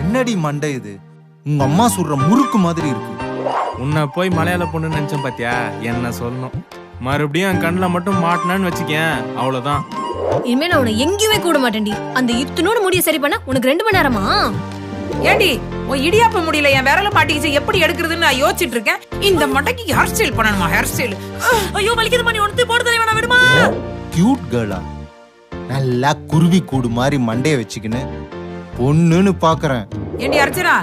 என்னடி மண்டை இது? உங்க அம்மா சுடுற முறுக்கு மாதிரி இருக்கு. உன்னை போய் மலையாள பொண்ணு நினைச்சேன் பாத்தியா? என்ன சொல்லணும், மறுபடியும் என் கண்ணில் மட்டும் மாட்டினான்னு வச்சுக்கேன், அவ்வளவுதான். இனிமே நான் உன்னை எங்கேயுமே கூட மாட்டேன்டி. அந்த இத்தனோட முடிய சரி பண்ண உனக்கு 2 மணி நேரமா? ஏண்டி உன் இடியாப்ப முடியல என் விரல மாட்டிக்கிச்சு, எப்படி எடுக்கிறதுன்னு நான் யோசிச்சுட்டு இருக்கேன். இந்த மண்டைக்கு ஹேர் ஸ்டைல் பண்ணணுமா? ஹேர் ஸ்டைல் ஐயோ வலிக்குது பண்ணி ஒன்று போட்டு தரேன், வேணா விடுமா? கியூட் கேர்ளா, நல்லா குருவி கூடு மாதிரி மண்டைய வச்சுக்கின்னு பொண்ணுன்னு பாக்குறேன். ஏண்டி அர்ச்சனா,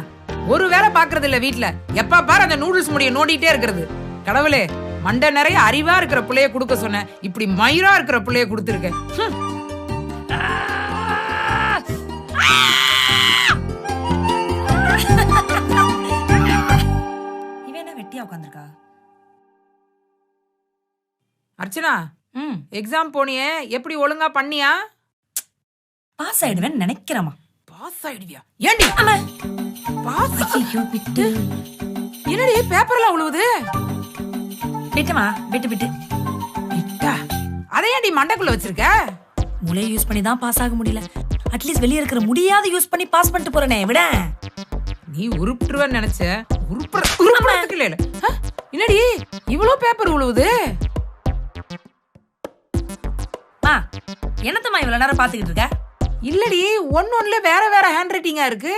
ஒரு வேலை பாக்குறது இல்ல வீட்டுல, எப்ப பாரு அந்த நூடுல்ஸ் முடிய நோண்டிட்டே இருக்கிறது. கடவுளே, மண்டை நிறைய அறிவா இருக்கிற பிள்ளைய கொடுக்க சொன்னேன், இப்படி மயிரா இருக்கிற பிள்ளைய கொடுத்துருக்கேன். உட்கார்ந்திருக்கா அர்ச்சனா. எக்ஸாம் போனியே, எப்படி ஒழுங்கா பண்ணியா? பாஸ் ஆயிடுவேன் நினைக்கிறேமா. பாஸ் ஆயிடுவியா? ஏண்டி பாஸ்? ஐயோ விட்டு என்னடி பேப்பர்லாம் உழுவுது? விட்டுமா, விட்டு விட்டு விட்டா அதை ஏண்டி மண்டைக்குள்ள வச்சிருக்க? மூளையை யூஸ் பண்ணி தான் பாஸ் ஆக முடியல. அட்லீஸ்ட் வெளியே இருக்கிற முடியாத யூஸ் பண்ணி பாஸ் பண்ணிட்டு போறேனே விட. நீ உருப்பிட்டுருவேன்னு நினைச்ச, உருப்பறதுக்கு இல்ல. என்னடி இவ்வளவு பேப்பர் உழுவுது? என்னத்தம்மா இவ்வளவு நேரம் பாத்துக்கிட்டு இருக்க? இல்லடி, ஒன்னொன்னுல வேற வேற ஹேண்ட் ரைட்டிங்கா இருக்கு.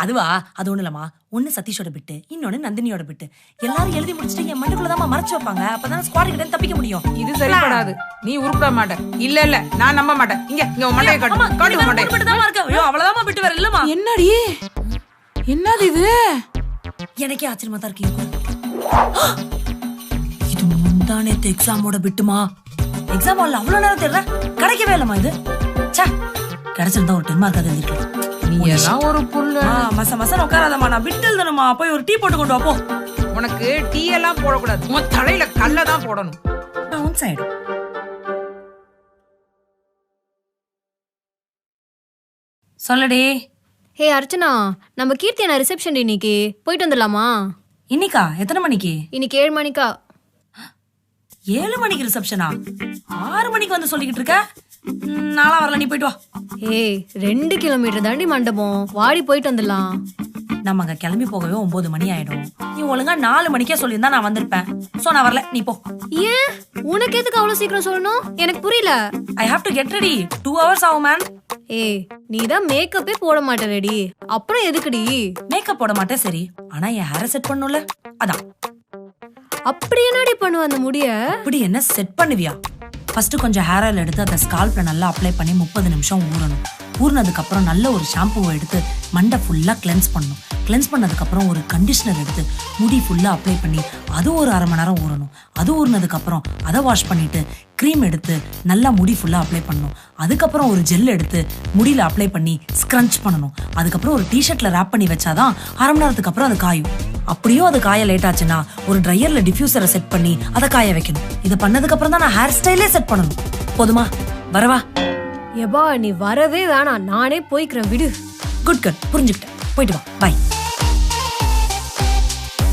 அதுவா? அது ஒண்ணு இல்லம்மா. ஒண்ணு சதீஷோட பிட்டு, இன்னொன்னு நந்தினியோட பிட்டு. எல்லாரும் எழுதி முடிச்சுட்டு என் மண்ணுக்குள்ளதான் மறைச்சு வைப்பாங்க. அப்பதான் ஸ்குவாட் கிட்ட தப்பிக்க முடியும். இது சரிப்படாது. நீ உருப்பட மாட்ட. இல்ல இல்ல, நான் நம்ப மாட்டேன். இங்க இங்க உன் மண்டைய காட்டு. காட்டு உன் மண்டைய. ஐயோ அவ்வளவுதான் பிட்டு வேற இல்லம்மா. என்னடி என்னது இது? எனக்கே ஆச்சரியமா தான் இருக்கு. இது முந்தானேத்து எக்ஸாமோட பிட்டுமா? எக்ஸாம் ஹால்ல அவ்வளவு நேரம் தேடுற, கிடைக்கவே இல்லம்மா இது. ச்சே, கிடைச்சிருந்தா ஒரு 10 மார்க் அது எழுதிருக்கலாம். நீ எல்லாம் ஒரு புல்ல. மச மசன உட்காராதம்மா, நான் பிட்டு எழுதணுமா? போய் ஒரு டீ போட்டு கொண்டு வா போ. உனக்கு டீ எல்லாம் போடக்கூடாது, உன் தலையில கல்ல தான் போடணும். உன் சைடு சொல்லடி. ஹே அர்ச்சனா, நம்ம கீர்த்தி அண்ணா ரிசப்ஷன் இன்னைக்கு போயிட்டு வந்துடலாமா? இன்னைக்கா? எத்தனை மணிக்கு? இன்னைக்கு 7 மணிக்கா? 7 மணிக்கு ரிசப்ஷனா? 6 மணிக்கு வந்து சொல்லிக்கிட்டு இருக்க. நாளா வரல, நீ போயிட்டு வா. ஏய் 2 கிலோமீட்டர் தாண்டி மண்டபம், வாடி போயிட்டு வந்துடலாம். நம்ம அங்க கிளம்பி போகவே 9 மணி ஆயிடும். நீ ஒழுங்கா 4 மணிக்கே சொல்லியிருந்தா நான் வந்திருப்பேன். சோ நான் வரல, நீ போ. ஏன் உனக்கு எதுக்கு அவ்வளவு சீக்கிரம் சொல்லணும்? எனக்கு புரியல. I have to get ready. 2 hours ஆகும் மேம். ஏய் நீ தான் மேக்கப்பே போட மாட்ட ரெடி, அப்புறம் எதுக்குடி? மேக்கப் போட மாட்டேன் சரி, ஆனா என் ஹேரை செட் பண்ணும்ல, அதான். அப்படி என்னடி பண்ணுவ அந்த முடிய? அப்படி என்ன செட் பண்ணுவியா? ஃபர்ஸ்ட் கொஞ்சம் ஹேர் ஆயில் எடுத்து அதை ஸ்கால்ப்ல நல்லா அப்ளை பண்ணி 30 நிமிஷம் ஊறணும். ஊறினதுக்கு அப்புறம் நல்ல ஒரு ஷாம்புவை எடுத்து மண்டை ஃபுல்லா கிளென்ஸ் பண்ணணும். கிளென்ஸ் பண்ணதுக்கு அப்புறம் ஒரு கண்டிஷனர் எடுத்து முடி ஃபுல்லா அப்ளை பண்ணி அது ஒரு 1/2 மணி நேரம் ஊறணும். அது ஊறினதுக்கு அப்புறம் அதை வாஷ் பண்ணிட்டு க்ரீம் எடுத்து நல்லா முடி ஃபுல்லா அப்ளை பண்ணணும். அதுக்கப்புறம் ஒரு ஜெல் எடுத்து முடியில அப்ளை பண்ணி ஸ்க்ரன்ச் பண்ணணும். அதுக்கப்புறம் ஒரு டிஷர்ட்ல ரேப் பண்ணி வச்சாதான் 1/2 மணி நேரத்துக்கு அப்புறம் அது காயும். அப்படியோ அது காய லேட் ஆச்சுன்னா ஒரு ட்ரையர்ல டிஃப்யூசரை செட் பண்ணி அதை காய வைக்கணும். இதை பண்ணதுக்கு அப்புறம் தான் நான் ஹேர் ஸ்டைலே செட் பண்ணணும். போதுமா? வரவா? எபா நீ வரவே வேணாம், நானே போய்க்கிறேன், விடு. குட் கட், புரிஞ்சுக்கிட்டேன். போயிட்டு வா, பை.